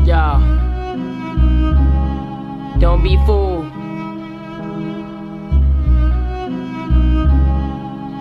Yo, don't be fooled.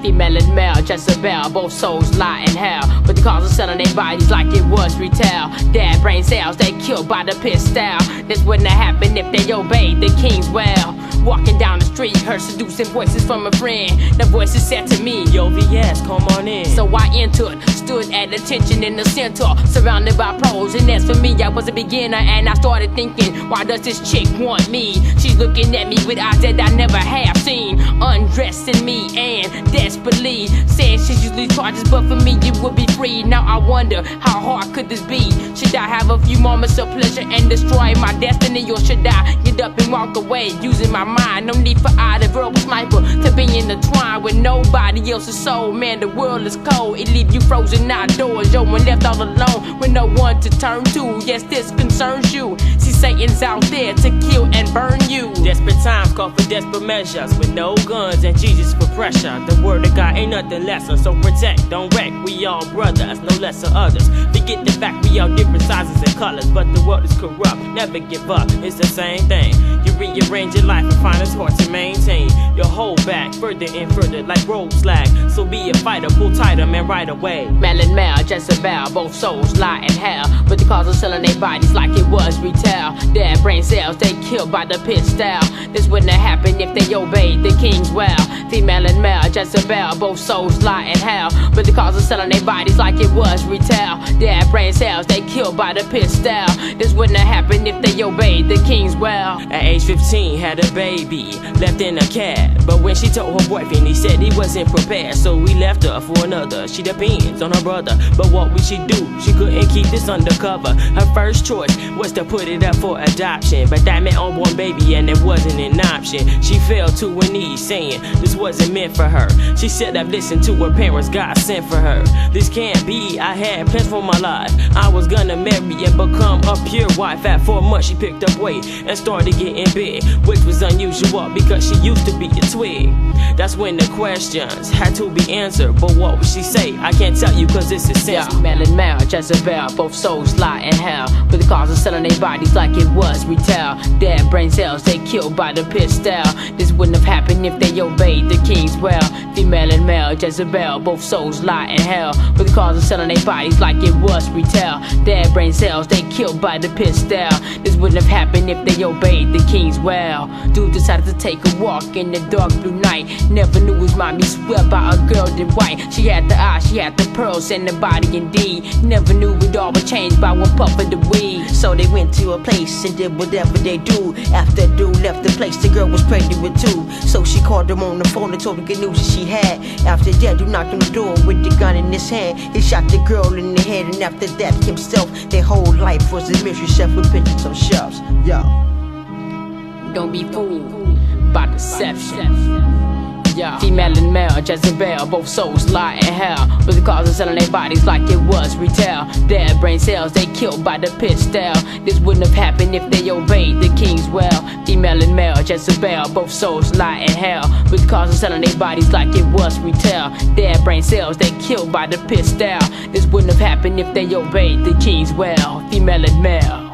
Female and male, Jezebel, both souls lie in hell. But the cause of selling their bodies like it was retail. Dead brain cells, they killed by the pistol. This wouldn't have happened if they obeyed the king's will. Walking down the street, heard seducing voices from a friend. The voices said to me, Yo, VS, come on in. So I entered, stood at attention in the center, surrounded by pros. And as for me, I was a beginner, and I started thinking, why does this chick want me? She's looking at me with eyes that I never have seen, undressing me and desperately saying she's usually charges, but for me it would be free. Now I wonder, how hard could this be? Should I have a few moments of pleasure and destroy my destiny, or should I get up and walk away using my mind? No need for either verbal sniper to be intertwined with nobody else's soul. Man, the world is cold, it leave you frozen outdoors, yo, and left all alone with no one to turn to. Yes, this concerns you. See, Satan's out there to kill and burn you. Desperate times call for desperate measures, with no guns and Jesus for pressure. The word of God ain't nothing lesser, so protect, don't wreck. We all brothers, no lesser others. Forget the fact we all different sizes and colors, but the world is corrupt. Never give up, it's the same thing. You rearrange your life and find it's hard to maintain. You hold back further and further like road slag. So be a fighter, pull tighter, man, right away. Male and male, Jezebel, both souls lie in hell. But the cause of selling their bodies like it was retail. Dead brain cells, they killed by the pistol. This wouldn't have happened if they obeyed the king's will. Female and male, Jezebel, both souls lie in hell. But the cause of selling their bodies like it was retail. Dead brain cells, they killed by the pistol. This wouldn't have happened if they obeyed the king's will. At age 15, had a baby, left in a cab. But when she told her boyfriend, he said he wasn't prepared. So we left her for another. She depends on her brother, but what would she do? She couldn't keep this undercover. Her first choice was to put it up for adoption, but that meant unborn baby and it wasn't an option. She fell to her knees saying this wasn't meant for her. She said I've listened to her parents, God sent for her. This can't be, I had plans for my life. I was gonna marry and become a pure wife. At 4 months she picked up weight and started getting big, which was unusual because she used to be a twig. That's when the questions had to be answered, but what would she say? I can't tell you cause it's essential. Male and male, Jezebel, both souls lie in hell. But the cause of selling their bodies like it was retail. Dead brain cells, they killed by the pistol. This wouldn't have happened if they obeyed the king's will. Female and male, Jezebel, both souls lie in hell. But the cause of selling their bodies like it was retail. Dead brain cells, they killed by the pistol. This wouldn't have happened if they obeyed the king's will. Dude decided to take a walk in the dark blue night. Never knew his mommy swept by a girl in white. She had the eyes, she had the pearls, and the body indeed. Never knew it all would change by one puff of the weed. So they went to a place and did whatever they do. After dude left the place, the girl was pregnant with 2. So she called him on the phone and told him good news that she had. After that, dude knocked on the door with the gun in his hand. He shot the girl in the head, and after that himself, their whole life was a mystery chef with pictures on shelves. Yo. Don't be fooled by deception. Yeah. Female and male, Jezebel, both souls lie in hell. But the cause of selling their bodies like it was retail. Dead brain cells, they killed by the pistol. This wouldn't have happened if they obeyed the king's will. Female and male, Jezebel, both souls lie in hell. But the cause of selling their bodies like it was retail. Dead brain cells, they killed by the pistol. This wouldn't have happened if they obeyed the king's will. Female and male.